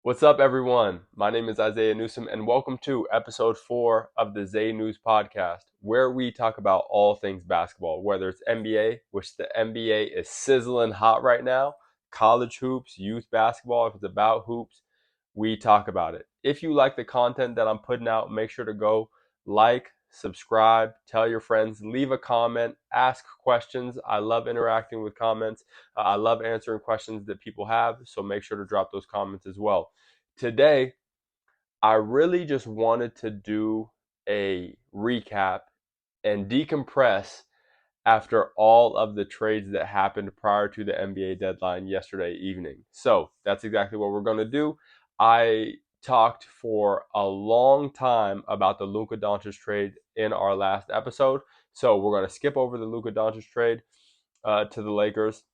What's up, everyone? My name is Isaiah Newsom, and welcome to episode 4 of the ZayNews Podcast, where we talk about all things basketball, whether it's NBA, which the NBA is sizzling hot right now, college hoops, youth basketball, if it's about hoops, we talk about it. If you like the content that I'm putting out, make sure to go like, subscribe, tell your friends, leave a comment, ask questions. I love interacting with comments. I love answering questions that people have, so make sure to drop those comments as well. Today, I really just wanted to do a recap and decompress after all of the trades that happened prior to the NBA deadline yesterday evening. So that's exactly what we're going to do. I talked for a long time about the Luka Doncic trade in our last episode. So we're going to skip over the Luka Doncic trade to the Lakers.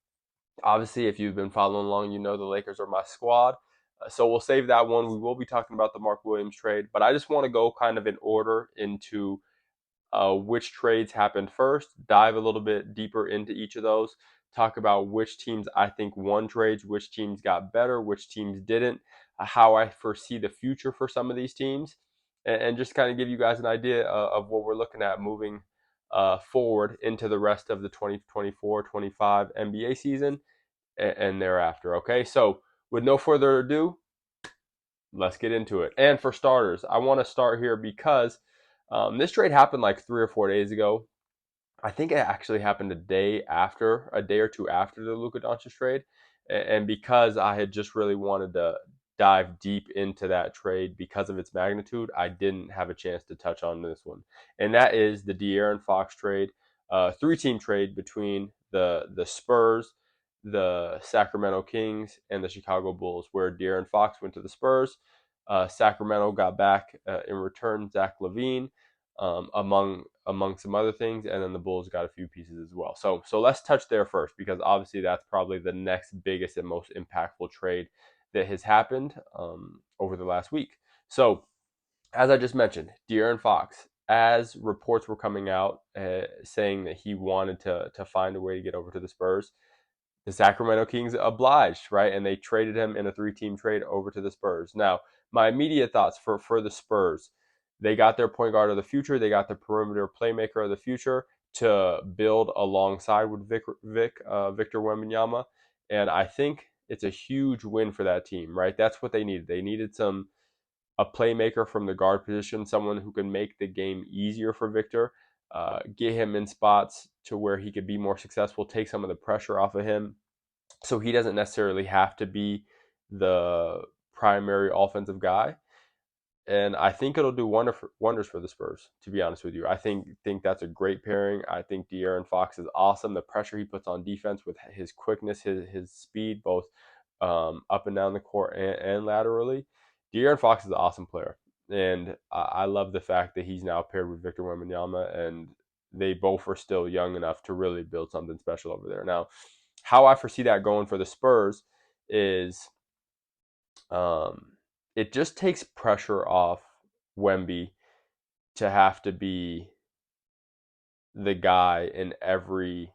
Obviously, if you've been following along, you know the Lakers are my squad. So we'll save that one. We will be talking about the Mark Williams trade, but I just want to go kind of in order into which trades happened first, dive a little bit deeper into each of those, talk about which teams I think won trades, which teams got better, which teams didn't, how I foresee the future for some of these teams, and just kind of give you guys an idea of what we're looking at moving forward into the rest of the 2024-25 NBA season and thereafter. Okay, so with no further ado, let's get into it. And for starters, I want to start here because this trade happened like 3 or 4 days ago. I think it actually happened a day or two after the Luka Doncic trade, and because I had just really wanted to dive deep into that trade because of its magnitude, I didn't have a chance to touch on this one, and that is the De'Aaron Fox trade, three-team trade between the Spurs, the Sacramento Kings, and the Chicago Bulls, where De'Aaron Fox went to the Spurs. Sacramento got back in return Zach LaVine, among some other things, and then the Bulls got a few pieces as well. So let's touch there first, because obviously that's probably the next biggest and most impactful trade that has happened over the last week. So as I just mentioned, De'Aaron Fox, as reports were coming out saying that he wanted to find a way to get over to the Spurs, the Sacramento Kings obliged, right? And they traded him in a three-team trade over to the Spurs. Now, my immediate thoughts for the Spurs, they got their point guard of the future. They got the perimeter playmaker of the future to build alongside with Victor Wembanyama. And I think it's a huge win for that team, right? That's what they needed. They needed a playmaker from the guard position, someone who can make the game easier for Victor, get him in spots to where he could be more successful, take some of the pressure off of him, so he doesn't necessarily have to be the primary offensive guy. And I think it'll do wonders for the Spurs, to be honest with you. I think that's a great pairing. I think De'Aaron Fox is awesome. The pressure he puts on defense with his quickness, his speed, both up and down the court and laterally. De'Aaron Fox is an awesome player. And I love the fact that he's now paired with Victor Wembanyama, and they both are still young enough to really build something special over there. Now, how I foresee that going for the Spurs is um, it just takes pressure off Wemby to have to be the guy in every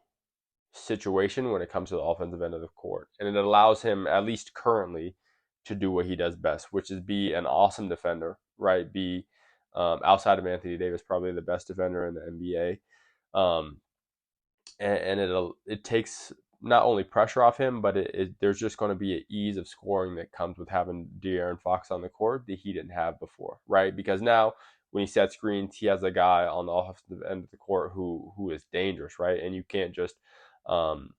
situation when it comes to the offensive end of the court. And it allows him, at least currently, to do what he does best, which is be an awesome defender, right? Be, outside of Anthony Davis, probably the best defender in the NBA. And it takes not only pressure off him, but there's just going to be an ease of scoring that comes with having De'Aaron Fox on the court that he didn't have before, right? Because now when he sets screens, he has a guy on the offensive end of the court who is dangerous, right? And you can't just um,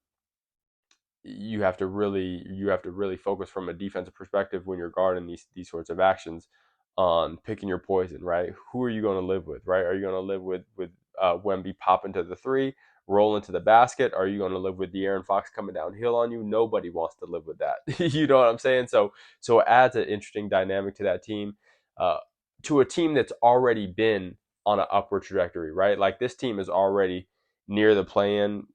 you have to really focus from a defensive perspective when you're guarding these sorts of actions on picking your poison, right? Who are you going to live with, right? Are you going to live with Wemby popping to the three, rolling to the basket? Are you going to live with De'Aaron Fox coming downhill on you? Nobody wants to live with that. You know what I'm saying? So it adds an interesting dynamic to that team, uh, to a team that's already been on an upward trajectory, right? Like this team is already near the play-in,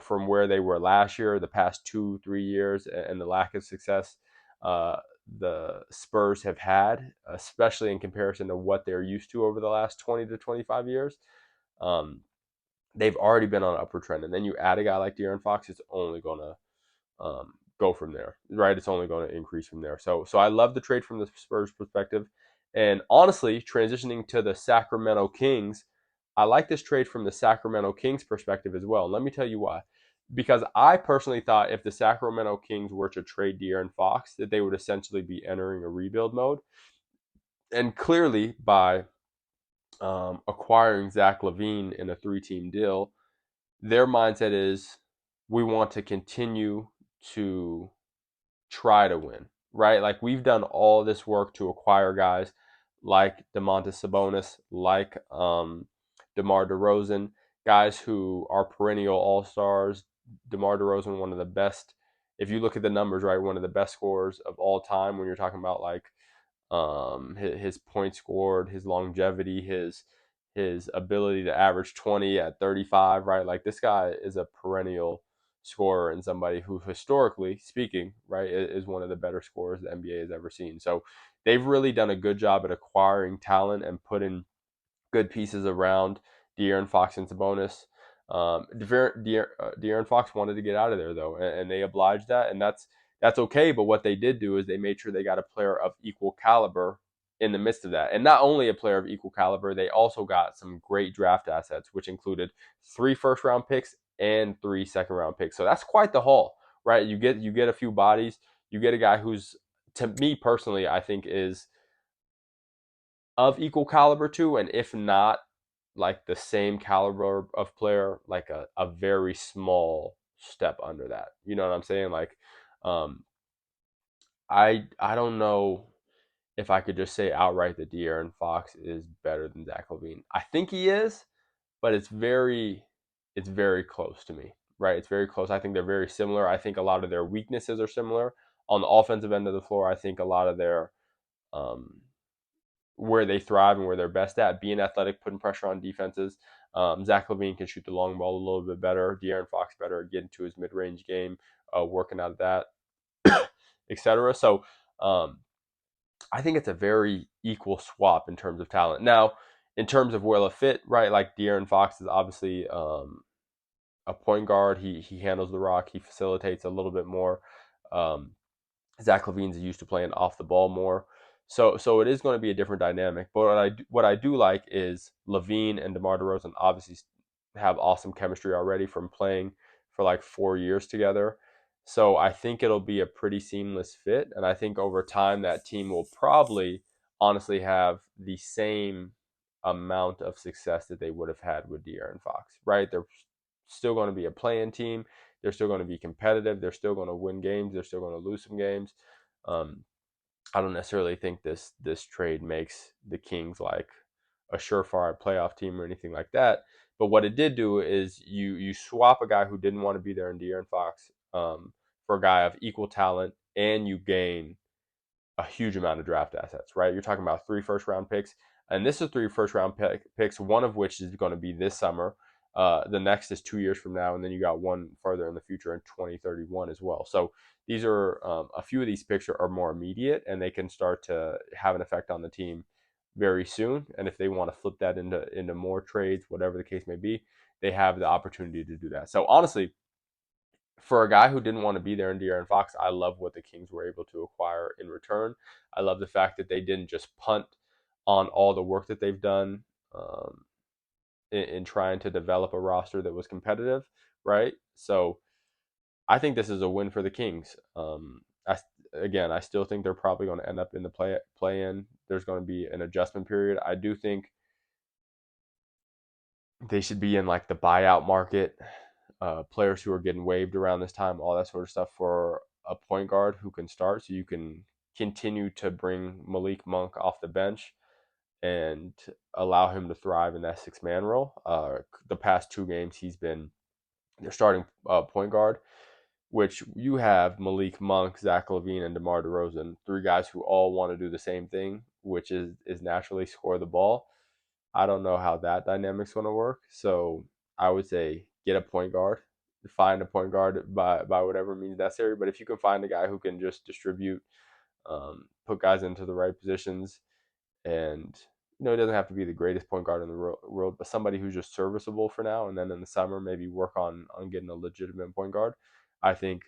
from where they were last year, the past 2-3 years, and the lack of success the Spurs have had, especially in comparison to what they're used to over the last 20 to 25 years. Um, they've already been on an upward trend. And then you add a guy like De'Aaron Fox, it's only going to go from there, right? It's only going to increase from there. So I love the trade from the Spurs perspective. And honestly, transitioning to the Sacramento Kings, I like this trade from the Sacramento Kings perspective as well. And let me tell you why. Because I personally thought if the Sacramento Kings were to trade De'Aaron Fox, that they would essentially be entering a rebuild mode. And clearly, by acquiring Zach LaVine in a 3-team deal, their mindset is we want to continue to try to win, right? Like we've done all this work to acquire guys like Domantas Sabonis, like DeMar DeRozan, guys who are perennial all-stars. DeMar DeRozan, one of the best, if you look at the numbers, right, one of the best scorers of all time when you're talking about like his points scored, his longevity, his ability to average 20 at 35, right? Like this guy is a perennial scorer and somebody who, historically speaking, right, is one of the better scorers the NBA has ever seen. So they've really done a good job at acquiring talent and putting good pieces around De'Aaron Fox and Sabonis. De'Aaron Fox wanted to get out of there though, and they obliged that, and that's okay. But what they did do is they made sure they got a player of equal caliber in the midst of that, and not only a player of equal caliber, they also got some great draft assets, which included 3 first-round picks and 3 second-round picks. So that's quite the haul, right? You get a few bodies, you get a guy who's, to me personally, I think is of equal caliber to, and if not like the same caliber of player, like a very small step under that. You know what I'm saying? Like, um, I don't know if I could just say outright that De'Aaron Fox is better than Zach LaVine. I think he is, but it's very close to me, right? It's very close. I think they're very similar. I think a lot of their weaknesses are similar on the offensive end of the floor. I think a lot of their um, where they thrive and where they're best at, being athletic, putting pressure on defenses. Zach LaVine can shoot the long ball a little bit better. De'Aaron Fox better at getting to his mid-range game, working out of that, etc. So um, I think it's a very equal swap in terms of talent. Now, in terms of where it'll fit, right? Like De'Aaron Fox is obviously a point guard. He handles the rock. He facilitates a little bit more. Um, Zach LaVine's used to playing off the ball more. So it is going to be a different dynamic. But what I do like is LaVine and DeMar DeRozan obviously have awesome chemistry already from playing for like 4 years together. So I think it'll be a pretty seamless fit. And I think over time that team will probably honestly have the same amount of success that they would have had with De'Aaron Fox, right? They're still going to be a play-in team. They're still going to be competitive. They're still going to win games. They're still going to lose some games. Um, I don't necessarily think this trade makes the Kings like a surefire playoff team or anything like that. But what it did do is you swap a guy who didn't want to be there in De'Aaron Fox for a guy of equal talent, and you gain a huge amount of draft assets, right? You're talking about 3 first-round picks, and this is 3 first-round picks, one of which is going to be this summer. The next is 2 years from now, and then you got one further in the future in 2031 as well. So these are a few of these picks are more immediate, and they can start to have an effect on the team very soon. And if they want to flip that into more trades, whatever the case may be, they have the opportunity to do that. So honestly, for a guy who didn't want to be there in De'Aaron Fox, I love what the Kings were able to acquire in return. I love the fact that they didn't just punt on all the work that they've done in trying to develop a roster that was competitive, right? So I think this is a win for the Kings. I still think they're probably going to end up in the play-in. There's going to be an adjustment period. I do think they should be in like the buyout market. Players who are getting waived around this time, all that sort of stuff for a point guard who can start, so you can continue to bring Malik Monk off the bench and allow him to thrive in that 6-man role. The past 2 games, he's been their starting point guard, which you have Malik Monk, Zach LaVine, and DeMar DeRozan, 3 guys who all want to do the same thing, which is naturally score the ball. I don't know how that dynamic's going to work. So I would say get a point guard, find a point guard by whatever means necessary. But if you can find a guy who can just distribute, put guys into the right positions, and it doesn't have to be the greatest point guard in the world, but somebody who's just serviceable for now, and then in the summer maybe work on getting a legitimate point guard. I think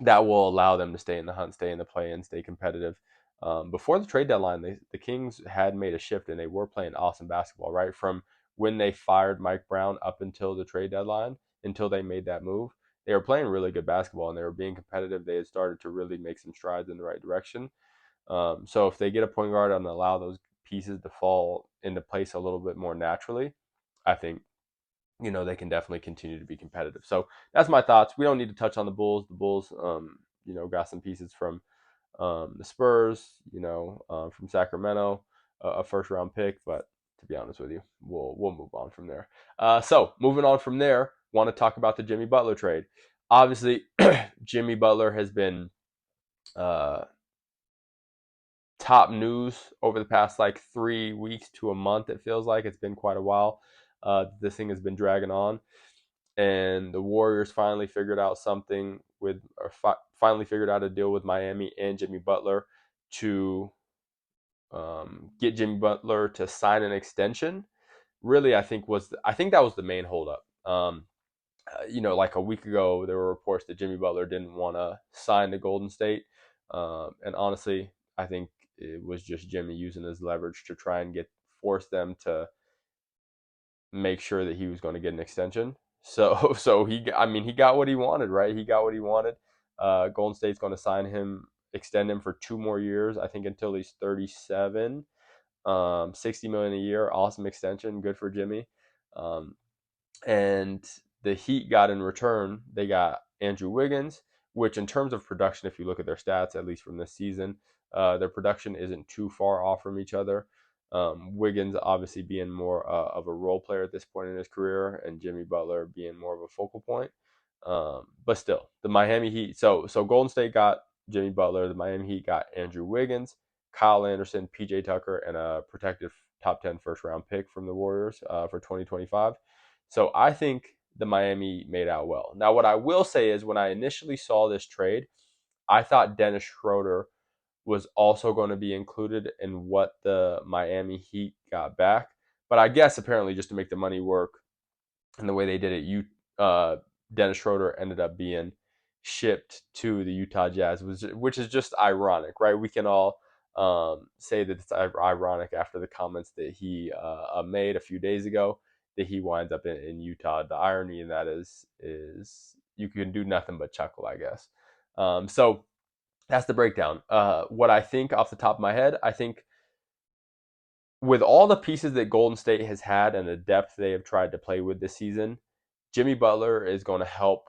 that will allow them to stay in the hunt, stay in the play-in, stay competitive. Before the trade deadline, the Kings had made a shift and they were playing awesome basketball, right? From when they fired Mike Brown up until the trade deadline, until they made that move, they were playing really good basketball and they were being competitive. They had started to really make some strides in the right direction. So if they get a point guard and allow those pieces to fall into place a little bit more naturally, I think they can definitely continue to be competitive. So that's my thoughts. We don't need to touch on the Bulls. The Bulls, got some pieces from the Spurs, from Sacramento, a first round pick. But to be honest with you, we'll move on from there. So moving on from there, want to talk about the Jimmy Butler trade. Obviously, Jimmy Butler has been top news over the past like 3 weeks to a month. It feels like it's been quite a while. This thing has been dragging on, and the Warriors finally figured out something finally figured out a deal with Miami and Jimmy Butler to get Jimmy Butler to sign an extension. Really, I think that was the main holdup. Like a week ago, there were reports that Jimmy Butler didn't want to sign to Golden State, and honestly, I think it was just Jimmy using his leverage to try and force them to make sure that he was going to get an extension. So he got what he wanted, right? He got what he wanted. Golden State's going to extend him for 2 more years, I think until he's 37. $60 million a year, awesome extension, good for Jimmy. And the Heat got in return, they got Andrew Wiggins, which in terms of production, if you look at their stats, at least from this season, their production isn't too far off from each other. Wiggins obviously being more of a role player at this point in his career, and Jimmy Butler being more of a focal point. But still, the Miami Heat. So Golden State got Jimmy Butler. The Miami Heat got Andrew Wiggins, Kyle Anderson, PJ Tucker, and a protected top 10 first round pick from the Warriors for 2025. So I think the Miami made out well. Now, what I will say is when I initially saw this trade, I thought Dennis Schroeder was also going to be included in what the Miami Heat got back. But I guess apparently just to make the money work and the way they did it, Dennis Schroeder ended up being shipped to the Utah Jazz, which is just ironic, right? We can all say that it's ironic after the comments that he made a few days ago that he winds up in Utah. The irony in that is you can do nothing but chuckle, I guess. So that's the breakdown. What I think off the top of my head, I think with all the pieces that Golden State has had and the depth they have tried to play with this season, Jimmy Butler is going to help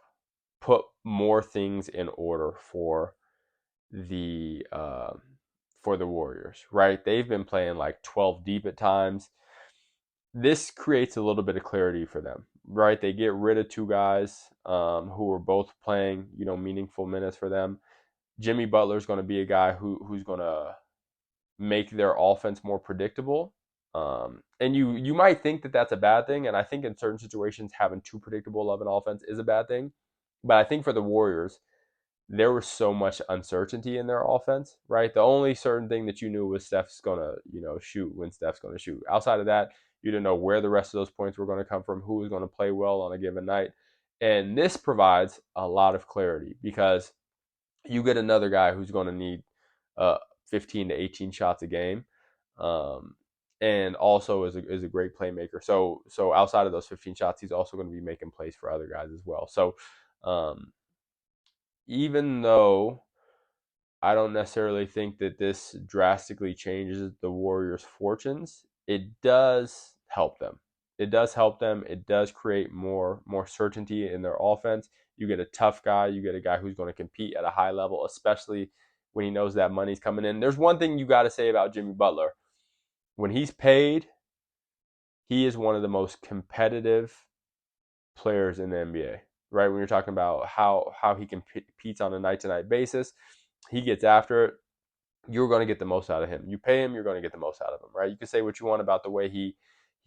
put more things in order for the Warriors, right? They've been playing like 12 deep at times. This creates a little bit of clarity for them, right? They get rid of 2 guys who were both playing, meaningful minutes for them. Jimmy Butler is going to be a guy who's going to make their offense more predictable. And you might think that that's a bad thing, and I think in certain situations having too predictable of an offense is a bad thing. But I think for the Warriors, there was so much uncertainty in their offense, right? The only certain thing that you knew was Steph's going to, shoot when Steph's going to shoot. Outside of that, you didn't know where the rest of those points were going to come from, who was going to play well on a given night. And this provides a lot of clarity because you get another guy who's going to need 15 to 18 shots a game, and also is a great playmaker. So outside of those 15 shots, he's also going to be making plays for other guys as well. So even though I don't necessarily think that this drastically changes the Warriors' fortunes, it does help them. It does help them. It does create more certainty in their offense. You get a tough guy. You get a guy who's going to compete at a high level, especially when he knows that money's coming in. There's one thing you got to say about Jimmy Butler. When he's paid, he is one of the most competitive players in the NBA, right? When you're talking about how he competes on a night-to-night basis, he gets after it. You're going to get the most out of him. You pay him, you're going to get the most out of him, right? You can say what you want about the way he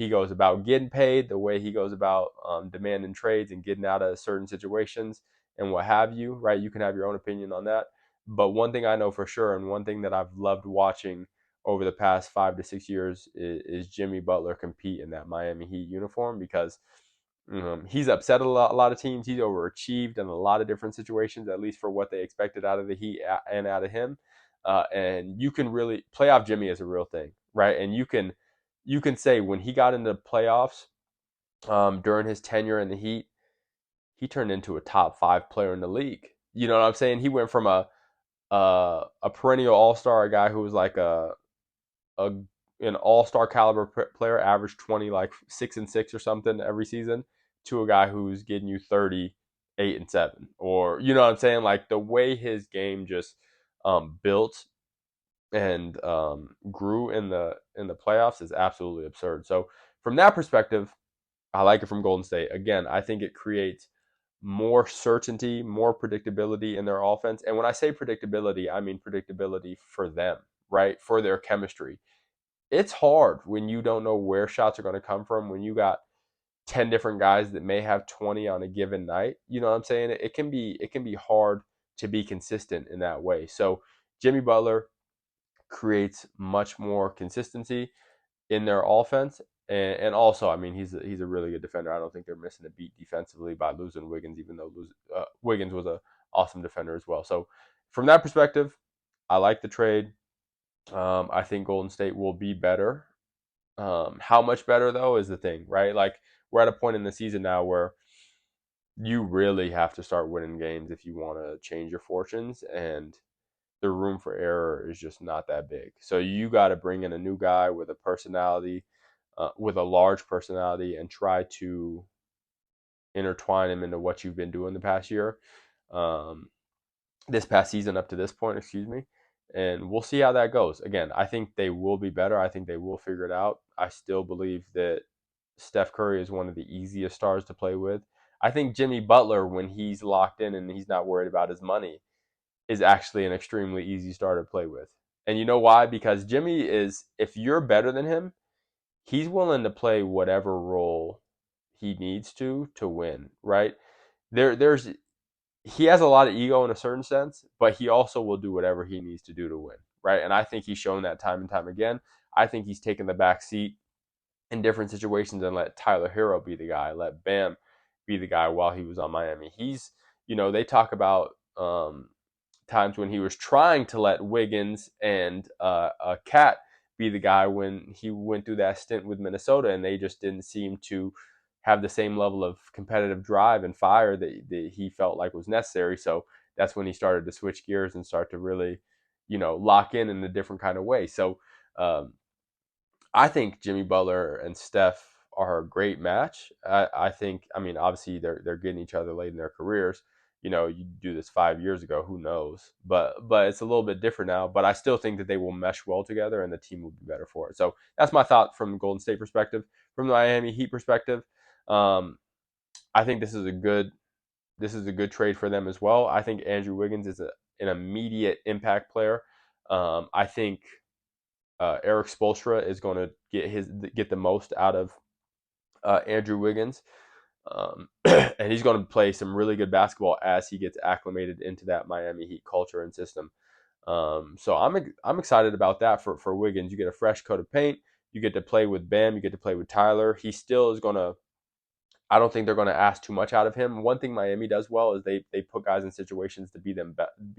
goes about getting paid, the way he goes about demanding trades and getting out of certain situations and what have you, right? You can have your own opinion on that. But one thing I know for sure, and one thing that I've loved watching over the past 5 to 6 years is Jimmy Butler compete in that Miami Heat uniform, because He's upset a lot of teams. He's overachieved in a lot of different situations, at least for what they expected out of the Heat and out of him. And you can really playoff Jimmy is a real thing, right? And you can say when he got into playoffs during his tenure in the Heat, he turned into a top 5 player in the league. You know what I'm saying? He went from a perennial All Star, a guy who was like a an All Star caliber player, averaged 20, like 6 and 6 or something every season, to a guy who's getting you 30, 8 and 7, or you know what I'm saying? Like the way his game just built and grew in the playoffs is absolutely absurd. So from that perspective, I like it from Golden State. Again, I think it creates more certainty, more predictability in their offense. And when I say predictability, I mean predictability for them, right? For their chemistry. It's hard when you don't know where shots are going to come from, when you got 10 different guys that may have 20 on a given night. You know what I'm saying? It can be hard to be consistent in that way. So Jimmy Butler creates much more consistency in their offense. And also, I mean, he's a really good defender. I don't think they're missing a beat defensively by losing Wiggins, even though Wiggins was a awesome defender as well. So from that perspective, I like the trade. I think Golden State will be better. How much better though is the thing, right? Like we're at a point in the season now where you really have to start winning games if you want to change your fortunes, and the room for error is just not that big. So you got to bring in a new guy with a personality, with a large personality, and try to intertwine him into what you've been doing the past year, um, this past season up to this point, excuse me. And we'll see how that goes. Again, I think they will be better. I think they will figure it out. I still believe that Steph Curry is one of the easiest stars to play with. I think Jimmy Butler, when he's locked in and he's not worried about his money, is actually an extremely easy star to play with. And you know why? Because Jimmy is, if you're better than him, he's willing to play whatever role he needs to win, right? There's he has a lot of ego in a certain sense, but he also will do whatever he needs to do to win, right? And I think he's shown that time and time again. I think he's taken the back seat in different situations and let Tyler Hero be the guy, let Bam be the guy while he was on Miami. They talk about times when he was trying to let Wiggins and Cat be the guy when he went through that stint with Minnesota, and they just didn't seem to have the same level of competitive drive and fire that he felt like was necessary. So that's when he started to switch gears and start to really, lock in a different kind of way. So um, I think Jimmy Butler and Steph are a great match. I think, I mean, obviously they're getting each other late in their careers. You do this 5 years ago, who knows? But it's a little bit different now. But I still think that they will mesh well together, and the team will be better for it. So that's my thought from the Golden State perspective. From the Miami Heat perspective, um, I think this is a good trade for them as well. I think Andrew Wiggins is an immediate impact player. I think Eric Spoelstra is going to get the most out of Andrew Wiggins, and he's going to play some really good basketball as he gets acclimated into that Miami Heat culture and system. So I'm excited about that for Wiggins. You get a fresh coat of paint. You get to play with Bam. You get to play with Tyler. He still is going to. I don't think they're going to ask too much out of him. One thing Miami does well is they put guys in situations to be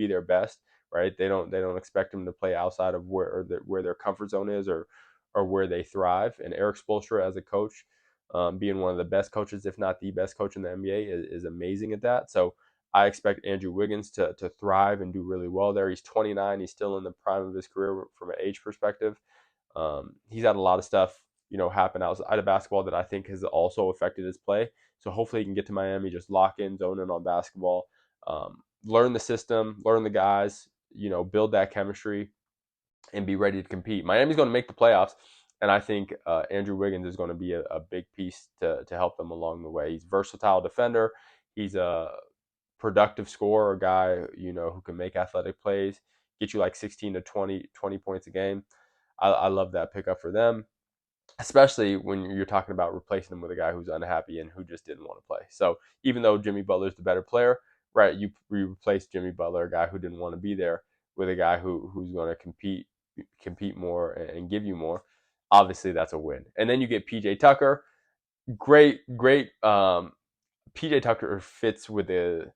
their best, right? They don't expect them to play outside of where their comfort zone is or where they thrive. And Eric Spoelstra as a coach, being one of the best coaches, if not the best coach in the NBA, is amazing at that. So I expect Andrew Wiggins to thrive and do really well there. He's 29. He's still in the prime of his career from an age perspective. He's had a lot of stuff, happen outside of basketball that I think has also affected his play. So hopefully he can get to Miami, just lock in, zone in on basketball, learn the system, learn the guys, build that chemistry, and be ready to compete. Miami's going to make the playoffs, and I think Andrew Wiggins is going to be a big piece to help them along the way. He's a versatile defender. He's a productive scorer, a guy, who can make athletic plays, get you like 16 to 20 points a game. I love that pickup for them, especially when you're talking about replacing him with a guy who's unhappy and who just didn't want to play. So even though Jimmy Butler's the better player, right, you replace Jimmy Butler, a guy who didn't want to be there, with a guy who's going to compete more and give you more. Obviously, that's a win. And then you get PJ Tucker. great. PJ Tucker fits with the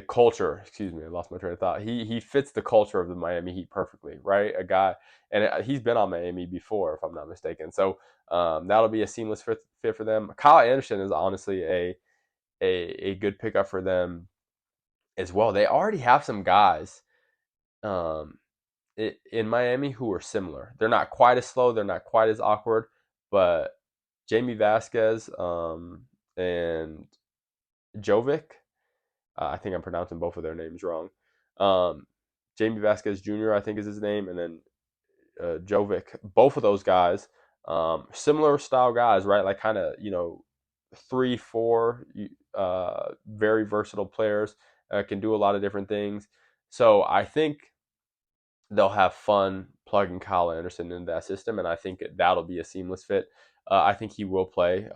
culture. Excuse me, I lost my train of thought. He fits the culture of the Miami Heat perfectly, right? A guy, and he's been on Miami before, if I'm not mistaken. So that'll be a seamless fit for them. Kyle Anderson is honestly a good pickup for them as well. They already have some guys um, in Miami who are similar. They're not quite as slow. They're not quite as awkward, but Jamie Vasquez and Jovic. I think I'm pronouncing both of their names wrong. Um, Jamie Vasquez Jr. I think is his name, and then Jovic. Both of those guys, similar style guys, right? Like kind of 3, 4, very versatile players. Can do a lot of different things. So I think they'll have fun plugging Kyle Anderson into that system, and I think that'll be a seamless fit. I think he will play.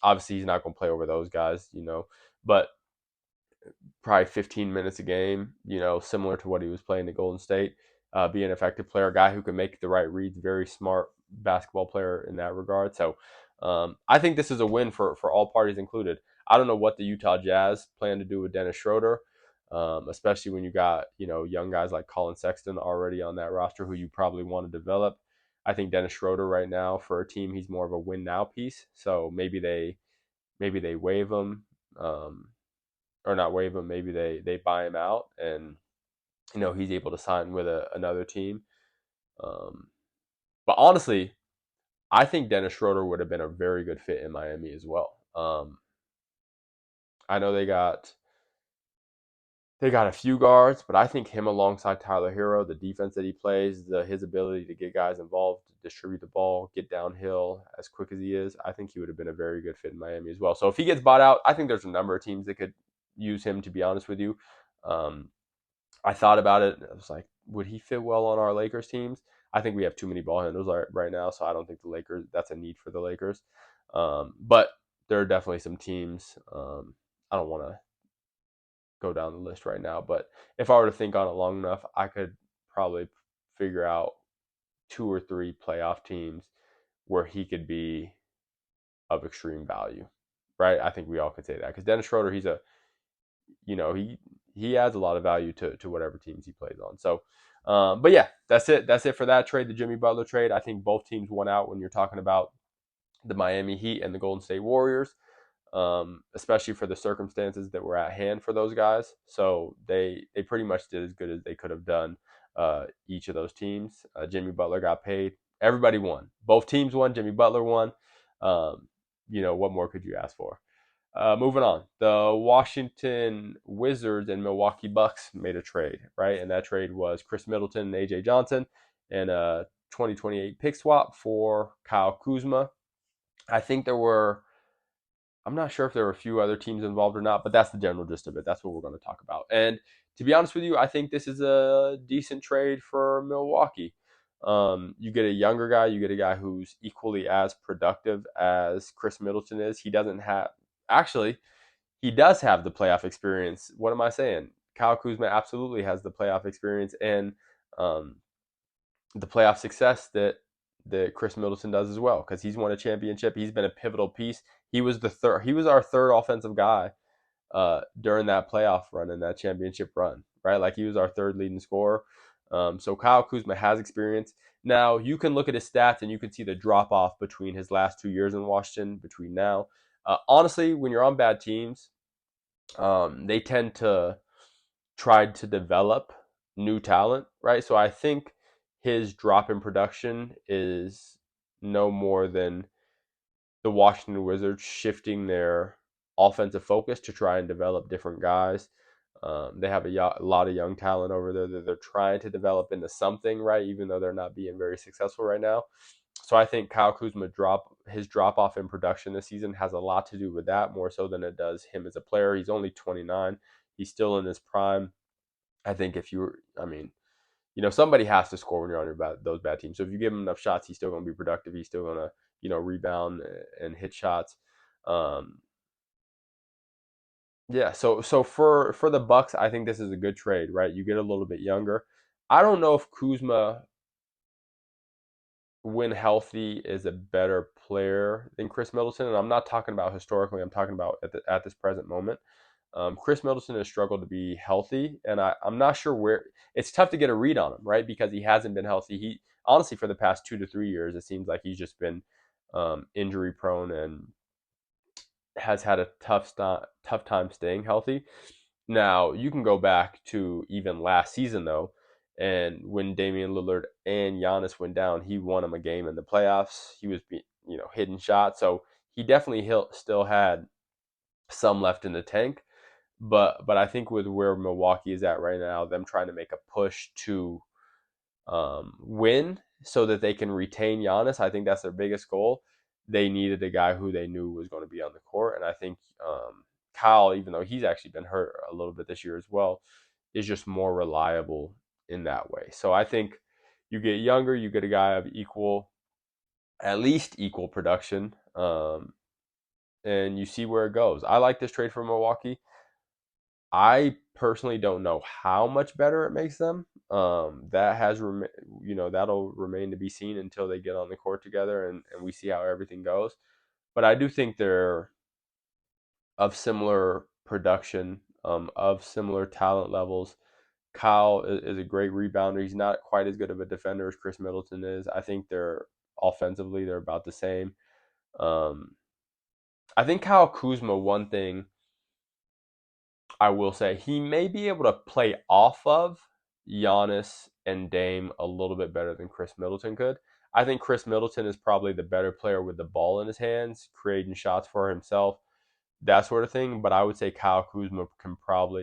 Obviously, he's not going to play over those guys, but probably 15 minutes a game, similar to what he was playing at Golden State. Be an effective player, a guy who can make the right reads, very smart basketball player in that regard. So I think this is a win for all parties included. I don't know what the Utah Jazz plan to do with Dennis Schroeder, especially when you got young guys like Colin Sexton already on that roster who you probably want to develop. I think Dennis Schroeder right now for a team, he's more of a win now piece. So maybe they waive him. Or not waive him. Maybe they buy him out, and he's able to sign with another team. But honestly, I think Dennis Schroeder would have been a very good fit in Miami as well. I know they got a few guards, but I think him alongside Tyler Hero, the defense that he plays, his ability to get guys involved, distribute the ball, get downhill as quick as he is, I think he would have been a very good fit in Miami as well. So if he gets bought out, I think there's a number of teams that could use him, to be honest with you. I thought about it. I was like, would he fit well on our Lakers teams? I think we have too many ball handlers right now, so I don't think the Lakers, that's a need for the Lakers. But there are definitely some teams. I don't want to go down the list right now, but if I were to think on it long enough, I could probably figure out 2 or 3 playoff teams where he could be of extreme value, right? I think we all could say that because Dennis Schroeder, he's he adds a lot of value to whatever teams he plays on. So, but yeah, that's it. That's it for that trade, the Jimmy Butler trade. I think both teams won out when you're talking about the Miami Heat and the Golden State Warriors, especially for the circumstances that were at hand for those guys. So they pretty much did as good as they could have done. Each of those teams. Jimmy Butler got paid. Everybody won. Both teams won. Jimmy Butler won. What more could you ask for? Moving on, the Washington Wizards and Milwaukee Bucks made a trade, right? And that trade was Khris Middleton and AJ Johnson and a 2028 pick swap for Kyle Kuzma. I think I'm not sure if there were a few other teams involved or not, but that's the general gist of it. That's what we're going to talk about. And to be honest with you, I think this is a decent trade for Milwaukee. You get a younger guy, you get a guy who's equally as productive as Khris Middleton is. He does have the playoff experience. What am I saying? Kyle Kuzma absolutely has the playoff experience and the playoff success that Khris Middleton does as well because he's won a championship. He's been a pivotal piece. He was our third offensive guy during that playoff run and that championship run, right? Like he was our third leading scorer. So Kyle Kuzma has experience. Now you can look at his stats and you can see the drop off between his last 2 years in Washington between now. Honestly, when you're on bad teams, they tend to try to develop new talent, right? So I think his drop in production is no more than the Washington Wizards shifting their offensive focus to try and develop different guys. They have a lot of young talent over there that they're trying to develop into something, right? Even though they're not being very successful right now. So I think Kyle Kuzma drop off in production this season has a lot to do with that, more so than it does him as a player. He's only 29. He's still in his prime. I think somebody has to score when you're on those bad teams. So if you give him enough shots, he's still going to be productive. He's still going to, rebound and hit shots. Yeah. So for the Bucks, I think this is a good trade, right? You get a little bit younger. I don't know if Kuzma when healthy, is a better player than Khris Middleton. And I'm not talking about historically. I'm talking about at this present moment. Khris Middleton has struggled to be healthy, and I'm not sure where. It's tough to get a read on him, right? Because he hasn't been healthy. He honestly, for the past 2 to 3 years, it seems like he's just been injury prone and has had a tough time staying healthy. Now you can go back to even last season though, and when Damian Lillard and Giannis went down, he won him a game in the playoffs. He was hitting shots, so he definitely still had some left in the tank. But I think with where Milwaukee is at right now, them trying to make a push to win so that they can retain Giannis, I think that's their biggest goal. They needed a guy who they knew was going to be on the court, and I think Kyle, even though he's actually been hurt a little bit this year as well, is just more reliable in that way. So I think you get younger, you get a guy of at least equal production, and you see where it goes. I like this trade for Milwaukee. I personally don't know how much better it makes them. That'll remain to be seen until they get on the court together and we see how everything goes. But I do think they're of similar production, of similar talent levels. Kyle is a great rebounder. He's not quite as good of a defender as Khris Middleton is. I think they're about the same. Um, I think Kyle Kuzma, one thing I will say, he may be able to play off of Giannis and Dame a little bit better than Khris Middleton could. I think Khris Middleton is probably the better player with the ball in his hands, creating shots for himself, that sort of thing. But I would say Kyle Kuzma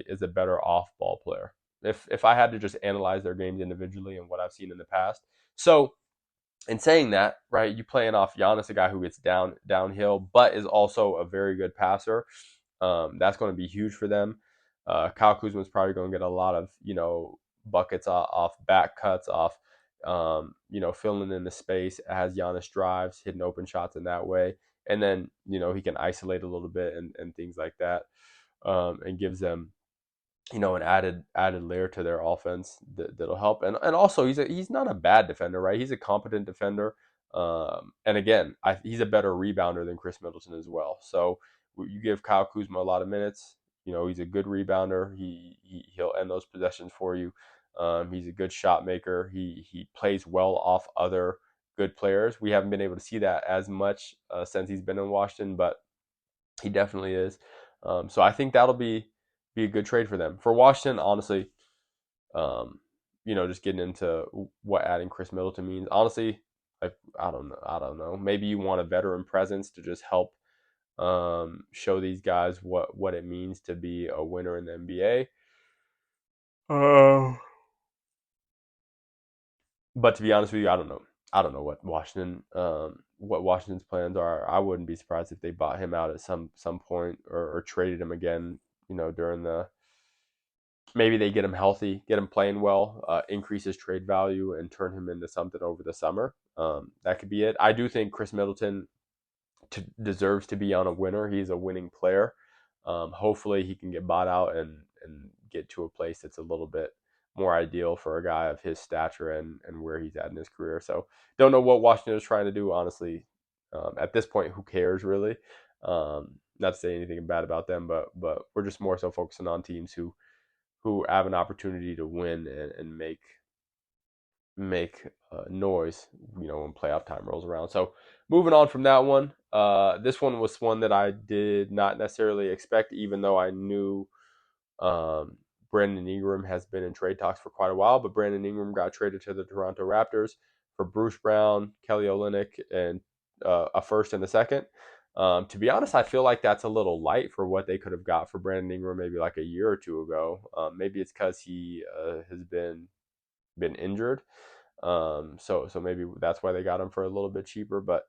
is a better off-ball player. If I had to just analyze their games individually and what I've seen in the past. So in saying that, right, you playing off Giannis, a guy who gets downhill, but is also a very good passer. That's going to be huge for them. Kyle Kuzma is probably going to get a lot of buckets off back cuts, off filling in the space as Giannis drives, hitting open shots in that way, and then he can isolate a little bit and things like that, and gives them an added layer to their offense that'll help. And also he's not a bad defender, right? He's a competent defender. And again, he's a better rebounder than Khris Middleton as well. So you give Kyle Kuzma a lot of minutes. He's a good rebounder. He'll end those possessions for you. He's a good shot maker. He plays well off other good players. We haven't been able to see that as much since he's been in Washington, but he definitely is. So I think that'll be a good trade for them. For Washington, honestly, just getting into what adding Khris Middleton means. Honestly, I don't know. Maybe you want a veteran presence to just help show these guys what it means to be a winner in the NBA. But to be honest with you, I don't know. I don't know what Washington's plans are. I wouldn't be surprised if they bought him out at some point or traded him again. During the maybe they get him healthy, get him playing well, increase his trade value, and turn him into something over the summer. That could be it. I do think Khris Middleton deserves to be on a winner. He's a winning player. Hopefully, he can get bought out and get to a place that's a little bit more ideal for a guy of his stature and where he's at in his career. So, don't know what Washington is trying to do. Honestly, at this point, who cares really? Not to say anything bad about them, but we're just more so focusing on teams who have an opportunity to win and make noise, when playoff time rolls around. So moving on from that one, this one was one that I did not necessarily expect, even though I knew Brandon Ingram has been in trade talks for quite a while. But Brandon Ingram got traded to the Toronto Raptors for Bruce Brown, Kelly Olynyk, and a first and a second. To be honest, I feel like that's a little light for what they could have got for Brandon Ingram maybe like a year or two ago. Maybe it's because he has been injured. So maybe that's why they got him for a little bit cheaper. But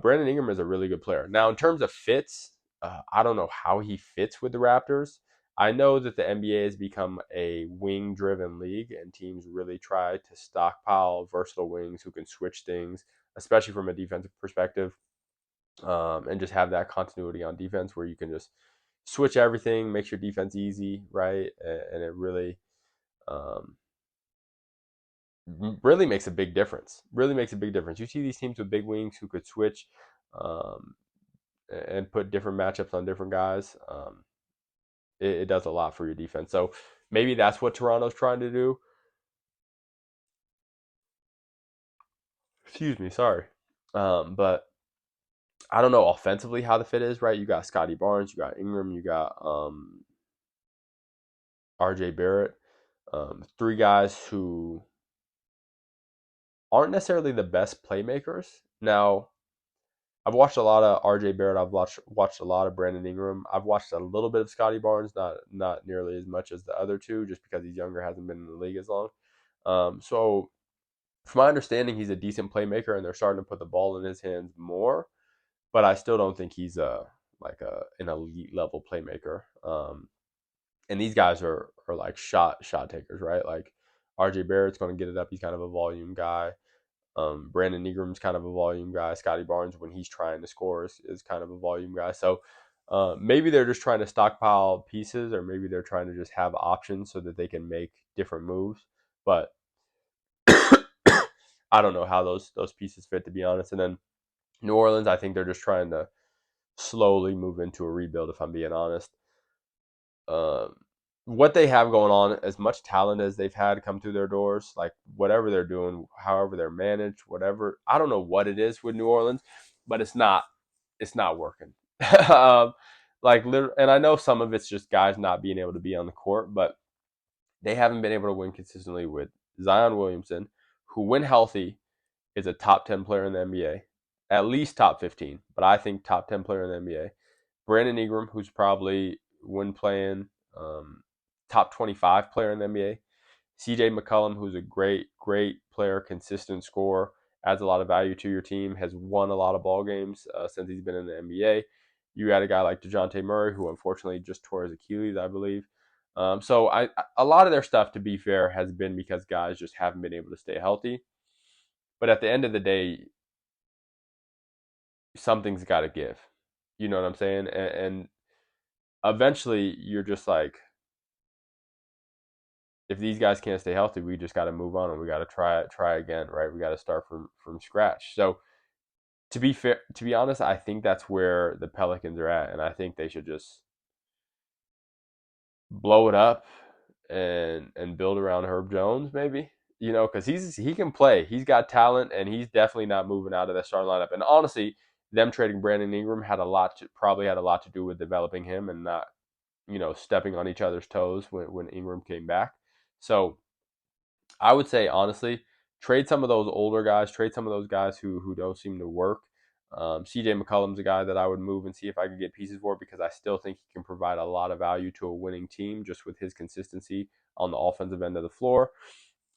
Brandon Ingram is a really good player. Now, in terms of fits, I don't know how he fits with the Raptors. I know that the NBA has become a wing-driven league, and teams really try to stockpile versatile wings who can switch things, especially from a defensive perspective, and just have that continuity on defense where you can just switch everything, makes your defense easy, right? And it really really makes a big difference. Really makes a big difference. You see these teams with big wings who could switch um, and put different matchups on different guys. It does a lot for your defense. So maybe that's what Toronto's trying to do. Excuse me, sorry. But I don't know offensively how the fit is, right? You got Scotty Barnes, you got Ingram, you got RJ Barrett. Three guys who aren't necessarily the best playmakers. Now, I've watched a lot of RJ Barrett. I've watched a lot of Brandon Ingram. I've watched a little bit of Scotty Barnes, not nearly as much as the other two, just because he's younger, hasn't been in the league as long. So, from my understanding, he's a decent playmaker, and they're starting to put the ball in his hands more. But I still don't think he's an elite level playmaker. And these guys are like shot takers, right? Like RJ Barrett's going to get it up. He's kind of a volume guy. Brandon Ingram's kind of a volume guy. Scotty Barnes, when he's trying to score, is kind of a volume guy. So maybe they're just trying to stockpile pieces, or maybe they're trying to just have options so that they can make different moves. But I don't know how those pieces fit, to be honest. And then New Orleans, I think they're just trying to slowly move into a rebuild, if I'm being honest. Um, what they have going on, as much talent as they've had come through their doors, like whatever they're doing, however they're managed, whatever, I don't know what it is with New Orleans, but it's not working. um, and I know some of it's just guys not being able to be on the court, but they haven't been able to win consistently with Zion Williamson, who, when healthy, is a top 10 player in the NBA, at least top 15, but I think top 10 player in the NBA. Brandon Ingram, who's probably, when playing, top 25 player in the NBA. CJ McCollum, who's a great player, consistent scorer, adds a lot of value to your team, has won a lot of ball games since he's been in the NBA. You got a guy like DeJounte Murray, who unfortunately just tore his Achilles, I believe. So a lot of their stuff, to be fair, has been because guys just haven't been able to stay healthy. But at the end of the day, something's got to give. You know what I'm saying? And eventually, you're just like, if these guys can't stay healthy, we just got to move on and we got to try again, right? We got to start from scratch. So to be fair, to be honest, I think that's where the Pelicans are at, and I think they should just blow it up and build around Herb Jones, maybe. Because he can play, he's got talent, and he's definitely not moving out of the starting lineup. And honestly, them trading Brandon Ingram probably had a lot to do with developing him and not stepping on each other's toes when Ingram came back. So I would say, honestly, trade some of those older guys, trade some of those guys who don't seem to work. CJ McCollum's a guy that I would move and see if I could get pieces for, because I still think he can provide a lot of value to a winning team just with his consistency on the offensive end of the floor.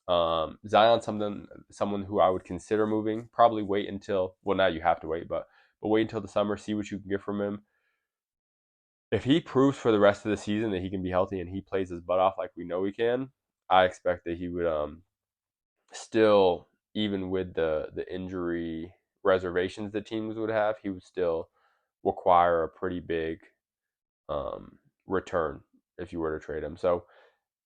Zion, someone who I would consider moving. Probably wait until, well, now you have to wait, but wait until the summer, see what you can get from him. If he proves for the rest of the season that he can be healthy and he plays his butt off like we know he can, I expect that he would still, even with the injury reservations that teams would have, he would still require a pretty big return if you were to trade him. So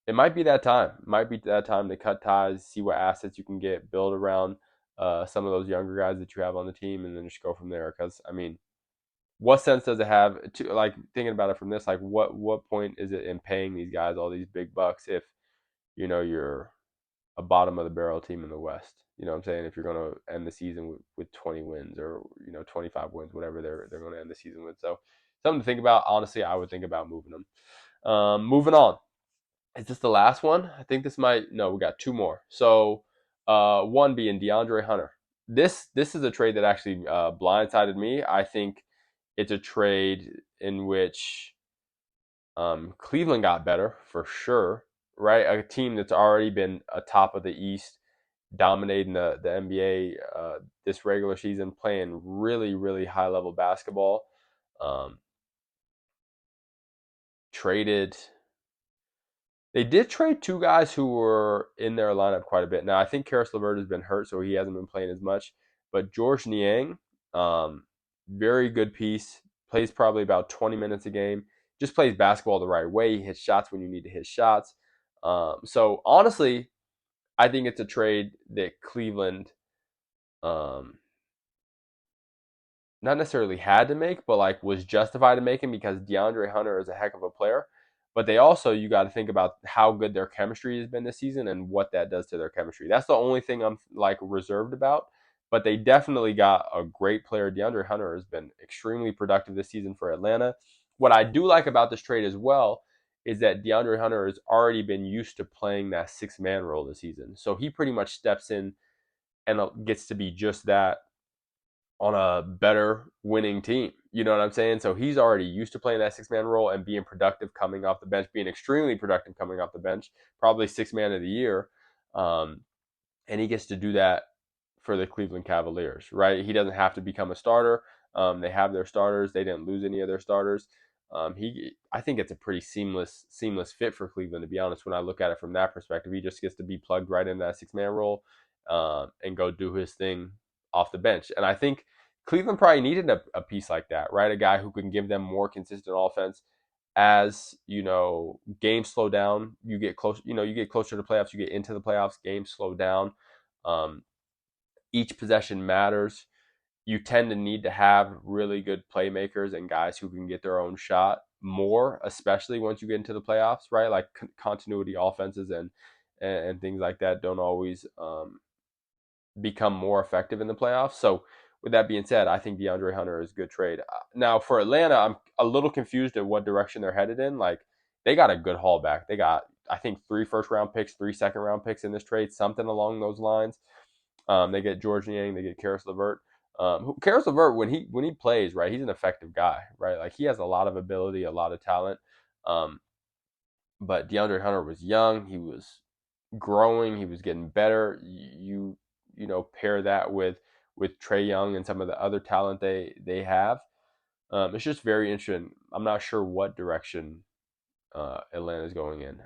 it might be that time. It might be that time to cut ties, see what assets you can get, build around some of those younger guys that you have on the team, and then just go from there. Because I mean, what sense does it have to, like, thinking about it from this? Like, what point is it in paying these guys all these big bucks if you're a bottom of the barrel team in the West? You know what I'm saying? If you're going to end the season with 20 wins, or 25 wins, whatever they're going to end the season with. So something to think about. Honestly, I would think about moving them. Moving on. Is this the last one? I think this might. No, we got two more. So one being DeAndre Hunter. This is a trade that actually blindsided me. I think it's a trade in which Cleveland got better for sure, right? A team that's already been atop of the East, dominating the NBA this regular season, playing really, really high level basketball. Um, traded. They did trade two guys who were in their lineup quite a bit. Now, I think Karis LeVert has been hurt, so he hasn't been playing as much. But George Niang, um, very good piece, plays probably about 20 minutes a game, just plays basketball the right way. He hits shots when you need to hit shots. So, honestly, I think it's a trade that Cleveland not necessarily had to make, but like was justified in making because DeAndre Hunter is a heck of a player. But they also, you got to think about how good their chemistry has been this season and what that does to their chemistry. That's the only thing I'm like reserved about. But they definitely got a great player. DeAndre Hunter has been extremely productive this season for Atlanta. What I do like about this trade as well is that DeAndre Hunter has already been used to playing that 6-man role this season. So he pretty much steps in and gets to be just that on a better winning team. You know what I'm saying? So he's already used to playing that 6-man role and being productive coming off the bench, being extremely productive coming off the bench, probably 6-man of the year. Um, and he gets to do that for the Cleveland Cavaliers, right? He doesn't have to become a starter. They have their starters. They didn't lose any of their starters. I think it's a pretty seamless fit for Cleveland, to be honest. When I look at it from that perspective, he just gets to be plugged right into that 6-man role and go do his thing off the bench. And I think Cleveland probably needed a piece like that, right? A guy who can give them more consistent offense. As games slow down, you get close. You get closer to playoffs. You get into the playoffs. Games slow down. Um, each possession matters. You tend to need to have really good playmakers and guys who can get their own shot more, especially once you get into the playoffs, right? Like continuity offenses and things like that don't always become more effective in the playoffs. So with that being said, I think DeAndre Hunter is a good trade. Now for Atlanta, I'm a little confused at what direction they're headed in. Like they got a good haul back. They got, I think, 3 first-round picks, 3 second-round picks in this trade, something along those lines. They get George Niang, they get Khris LeVert. Khris LeVert, when he plays, right, he's an effective guy, right? Like he has a lot of ability, a lot of talent. Um, but DeAndre Hunter was young, he was growing, he was getting better. Pair that with Trae Young and some of the other talent they have. It's just very interesting. I'm not sure what direction Atlanta's going in.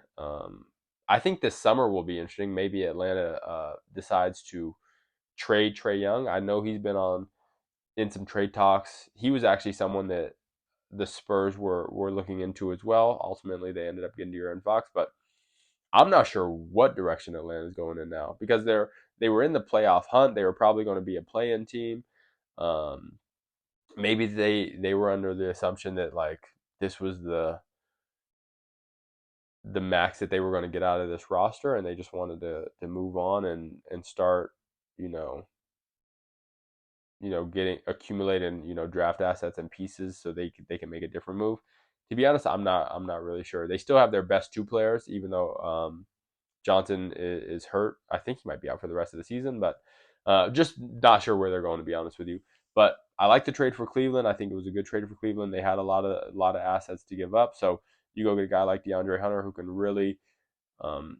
I think this summer will be interesting. Maybe Atlanta decides to trade Trae Young. I know he's been in some trade talks. He was actually someone that the Spurs were looking into as well. Ultimately, they ended up getting De'Aaron Fox, but I'm not sure what direction Atlanta's going in now because they were in the playoff hunt. They were probably going to be a play-in team. Um, Maybe they were under the assumption that like this was the max that they were going to get out of this roster, and they just wanted to move on and start, you know, getting accumulating, draft assets and pieces so they can make a different move. To be honest, I'm not really sure. They still have their best 2 players, even though Johnson is hurt. I think he might be out for the rest of the season, but just not sure where they're going, to be honest with you. But I like the trade for Cleveland. I think it was a good trade for Cleveland. They had a lot of assets to give up, so you go get a guy like DeAndre Hunter who can really um,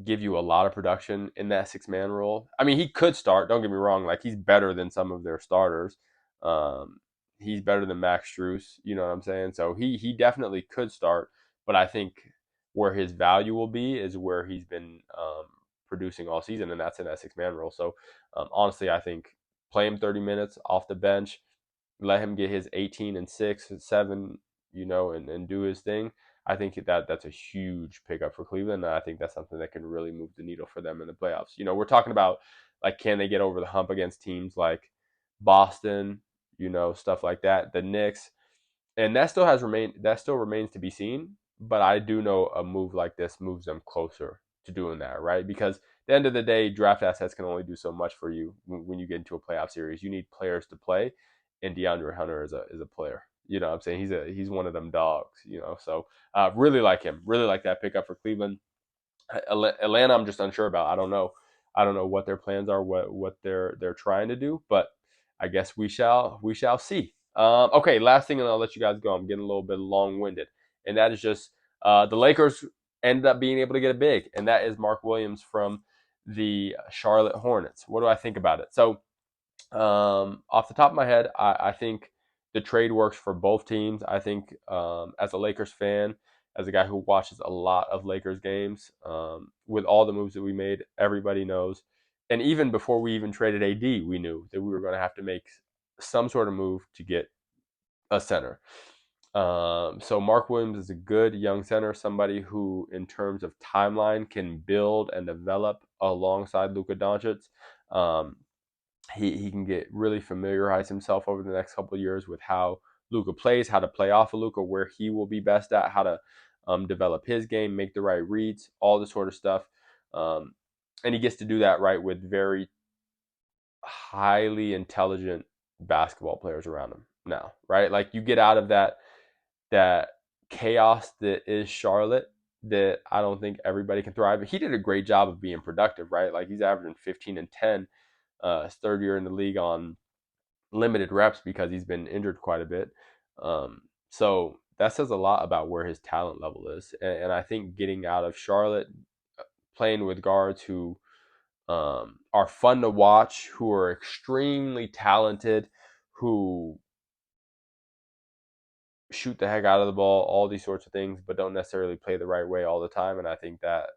give you a lot of production in that 6-man role. I mean, he could start. Don't get me wrong. Like he's better than some of their starters. Um, he's better than Max Strus. You know what I'm saying? So he definitely could start. But I think where his value will be is where he's been producing all season, and that's in that 6-man role. So honestly, I think play him 30 minutes off the bench, let him get his 18 and 6 and 7, and do his thing. I think that's a huge pickup for Cleveland, and I think that's something that can really move the needle for them in the playoffs. We're talking about like can they get over the hump against teams like Boston, stuff like that, the Knicks, and that still remains to be seen. But I do know a move like this moves them closer to doing that, right? Because at the end of the day, draft assets can only do so much for you when you get into a playoff series. You need players to play, and DeAndre Hunter is a player. You know what I'm saying? He's one of them dogs, So really like him. Really like that pickup for Cleveland. Atlanta, I'm just unsure about. I don't know. I don't know what their plans are, what they're trying to do, but I guess we shall see. Okay, last thing, and I'll let you guys go. I'm getting a little bit long winded, and that is just the Lakers ended up being able to get a big, and that is Mark Williams from the Charlotte Hornets. What do I think about it? So off the top of my head, I think the trade works for both teams. I think as a Lakers fan, as a guy who watches a lot of Lakers games, with all the moves that we made, everybody knows. And even before we even traded AD, we knew that we were going to have to make some sort of move to get a center. So Mark Williams is a good young center, somebody who, in terms of timeline, can build and develop alongside Luka Doncic. Um, he can get really familiarize himself over the next couple of years with how Luka plays, how to play off of Luka, where he will be best at, how to develop his game, make the right reads, all this sort of stuff. Um, and he gets to do that right with very highly intelligent basketball players around him now, right? Like you get out of that chaos that is Charlotte that I don't think everybody can thrive. He did a great job of being productive, right? Like he's averaging 15 and 10 his third year in the league on limited reps because he's been injured quite a bit. So that says a lot about where his talent level is. And I think getting out of Charlotte, playing with guards who are fun to watch, who are extremely talented, who shoot the heck out of the ball, all these sorts of things, but don't necessarily play the right way all the time. And I think that,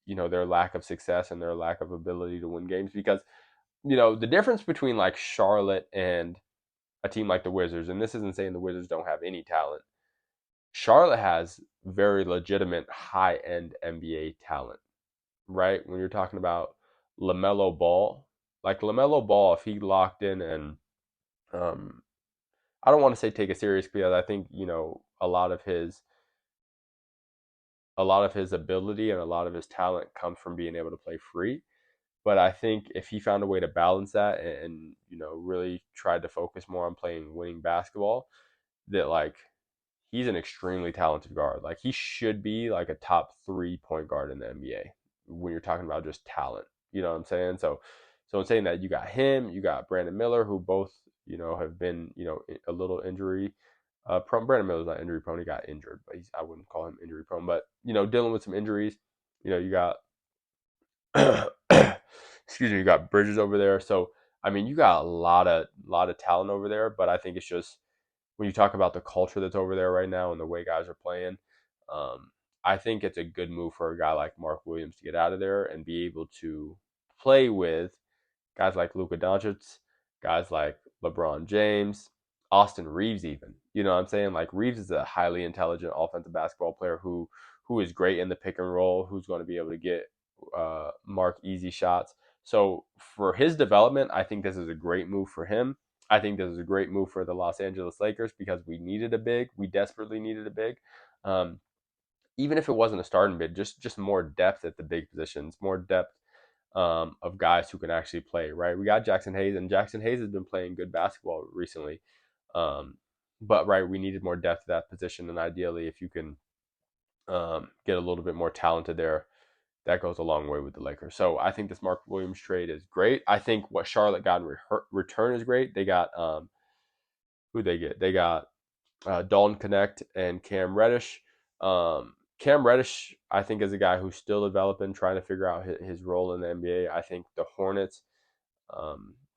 their lack of success and their lack of ability to win games because, the difference between like Charlotte and a team like the Wizards, and this isn't saying the Wizards don't have any talent. Charlotte has very legitimate high-end NBA talent, right? When you're talking about LaMelo Ball, like LaMelo Ball, if he locked in and um, I don't want to say take it serious because I think a lot of his ability and a lot of his talent comes from being able to play free. But I think if he found a way to balance that and really tried to focus more on playing winning basketball, that like he's an extremely talented guard. Like he should be like a top 3 point guard in the NBA when you're talking about just talent. You know what I'm saying? So I'm saying that you got him, you got Brandon Miller, who both have been a little injury prone. Brandon Miller's not injury prone; he got injured, but I wouldn't call him injury prone. But dealing with some injuries. You got excuse me, you got Bridges over there. So I mean, you got a lot of talent over there. But I think it's just when you talk about the culture that's over there right now and the way guys are playing, um, I think it's a good move for a guy like Mark Williams to get out of there and be able to play with guys like Luka Doncic, guys like LeBron James, Austin Reeves even. You know what I'm saying? Like Reeves is a highly intelligent offensive basketball player who is great in the pick and roll, who's going to be able to get mark easy shots. So for his development, I think this is a great move for him. I think this is a great move for the Los Angeles Lakers because we needed a big. We desperately needed a big. Um, Even if it wasn't a starting bid, just more depth at the big positions, more depth of guys who can actually play, right? We got Jackson Hayes, and Jackson Hayes has been playing good basketball recently. But, right, we needed more depth at that position, and ideally, if you can get a little bit more talented there, that goes a long way with the Lakers. So I think this Mark Williams trade is great. I think what Charlotte got in return is great. They got who they get? They got Dalton Connect and Cam Reddish. Cam Reddish, I think, is a guy who's still developing, trying to figure out his role in the NBA. I think the Hornets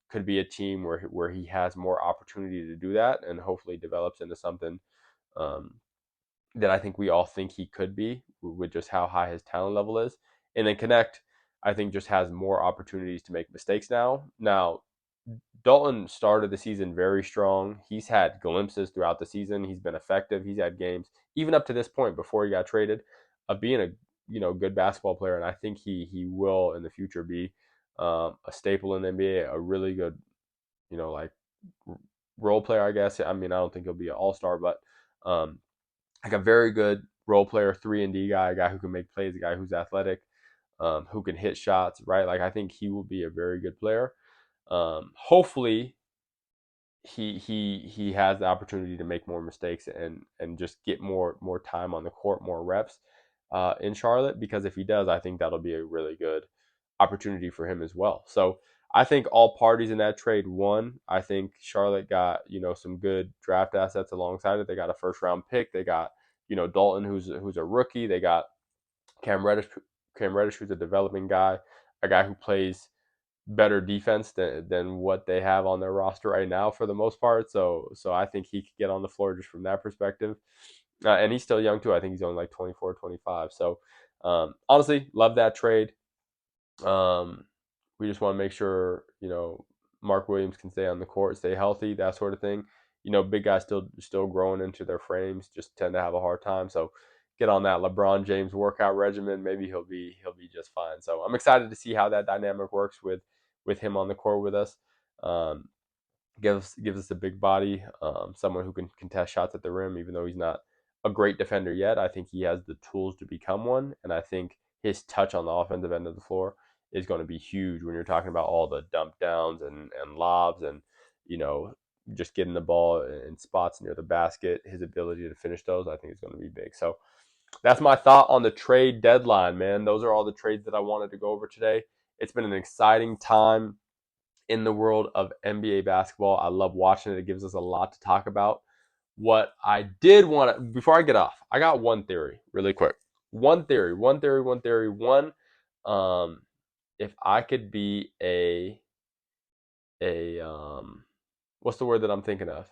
could be a team where he has more opportunity to do that and hopefully develops into something um, that I think we all think he could be with just how high his talent level is. And then Connect, I think, just has more opportunities to make mistakes now. Now, Dalton started the season very strong. He's had glimpses throughout the season. He's been effective. He's had games, even up to this point before he got traded, of being a good basketball player. And I think he will in the future be a staple in the NBA, a really good like role player. I guess. I mean, I don't think he'll be an all star, but um, like a very good role player, 3-and-D guy, a guy who can make plays, a guy who's athletic, who can hit shots. Right. Like I think he will be a very good player. Hopefully he has the opportunity to make more mistakes and just get more time on the court, more reps in Charlotte, because if he does, I think that'll be a really good opportunity for him as well. So I think all parties in that trade won. I think Charlotte got some good draft assets alongside it. They got a first round pick. They got Dalton, who's a rookie. They got Cam Reddish, who's a developing guy, a guy who plays better defense than what they have on their roster right now for the most part. So I think he could get on the floor just from that perspective. And he's still young too. I think he's only like 24, 25. So honestly, love that trade. We just want to make sure, Mark Williams can stay on the court, stay healthy, that sort of thing. big guys still growing into their frames, just tend to have a hard time. So get on that LeBron James workout regimen. Maybe he'll be just fine. So I'm excited to see how that dynamic works with him on the court with us. Gives us a big body, someone who can contest shots at the rim, even though he's not a great defender yet. I think he has the tools to become one, and I think his touch on the offensive end of the floor is going to be huge when you're talking about all the dump downs and lobs and, just getting the ball in spots near the basket. His ability to finish those, I think, is going to be big. So that's my thought on the trade deadline, man. Those are all the trades that I wanted to go over today. It's been an exciting time in the world of NBA basketball. I love watching it. It gives us a lot to talk about. What I did want to, before I get off, I got one theory really quick. One theory. If I could be what's the word that I'm thinking of?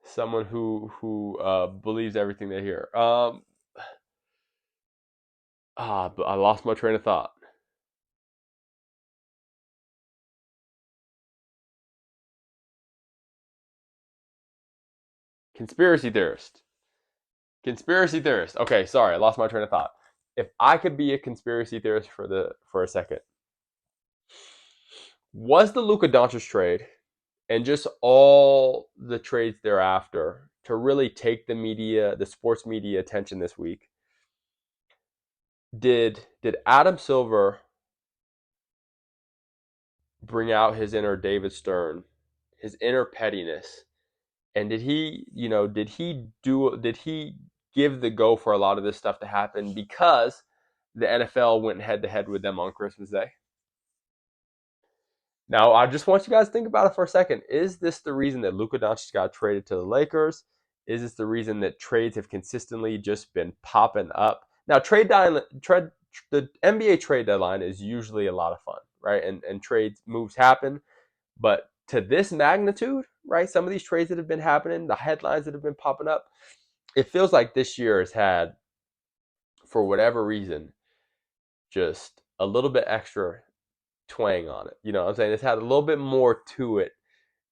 Someone who believes everything they hear. But I lost my train of thought. Conspiracy theorist. Okay, sorry, I lost my train of thought. If I could be a conspiracy theorist for a second, was the Luka Doncic trade and just all the trades thereafter to really take the sports media attention this week? Did Adam Silver bring out his inner David Stern, his inner pettiness, and did he give the go for a lot of this stuff to happen because the NFL went head to head with them on Christmas Day? Now, I just want you guys to think about it for a second. Is this the reason that Luka Doncic got traded to the Lakers? Is this the reason that trades have consistently just been popping up? Now, the NBA trade deadline is usually a lot of fun, right? And trades moves happen, but to this magnitude, right? Some of these trades that have been happening, the headlines that have been popping up, it feels like this year has had, for whatever reason, just a little bit extra twang on it. You know what I'm saying? It's had a little bit more to it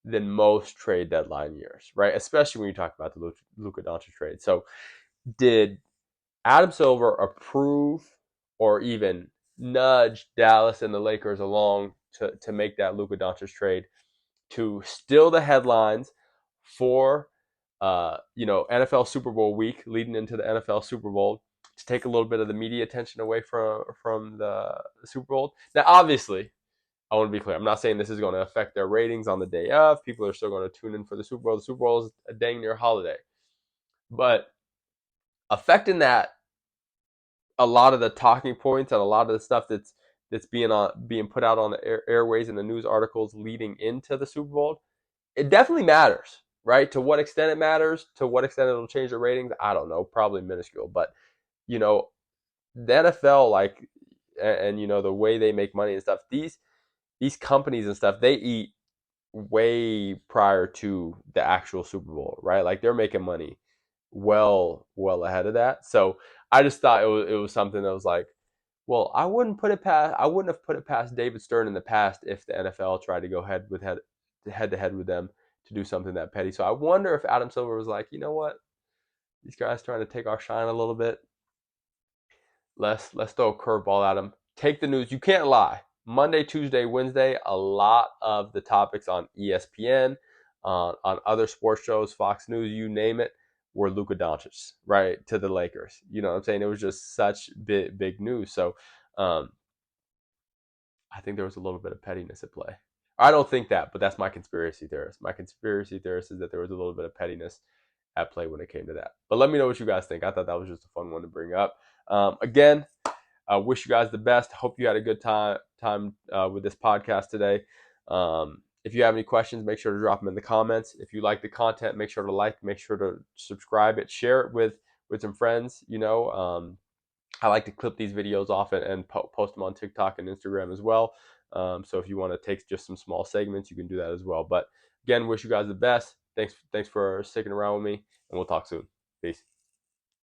than most trade deadline years, right? Especially when you talk about the Luka Doncic trade. So did Adam Silver approve or even nudge Dallas and the Lakers along to make that Luka Doncic trade to steal the headlines for NFL Super Bowl week leading into the NFL Super Bowl, to take a little bit of the media attention away from the Super Bowl? Now, obviously, I want to be clear. I'm not saying this is going to affect their ratings on the day of. People are still going to tune in for the Super Bowl. The Super Bowl is a dang near holiday. But affecting that, a lot of the talking points and a lot of the stuff that's being put out on the airways and the news articles leading into the Super Bowl, it definitely matters, right? To what extent it matters, to what extent it'll change the ratings, I don't know, probably minuscule. But, the NFL, and the way they make money and stuff, these companies and stuff, they eat way prior to the actual Super Bowl, right? Like, they're making money well ahead of that. So I just thought it was something that was like, well, I wouldn't have put it past David Stern in the past if the NFL tried to go head to head with them to do something that petty. So I wonder if Adam Silver was like, you know what, these guys trying to take our shine a little bit. Let's throw a curveball at them. Take the news. You can't lie. Monday, Tuesday, Wednesday, a lot of the topics on ESPN, on other sports shows, Fox News, you name it, were Luka Doncic, right, to the Lakers. You know what I'm saying? It was just such big news. So I think there was a little bit of pettiness at play. I don't think that, but that's my conspiracy theorist. My conspiracy theorist is that there was a little bit of pettiness at play when it came to that. But let me know what you guys think. I thought that was just a fun one to bring up. Again, I wish you guys the best. Hope you had a good time with this podcast today. If you have any questions, make sure to drop them in the comments. If you like the content, make sure to subscribe it, share it with some friends. I like to clip these videos off and post them on TikTok and Instagram as well. So if you want to take just some small segments, you can do that as well. But again, wish you guys the best. Thanks for sticking around with me, and we'll talk soon. Peace.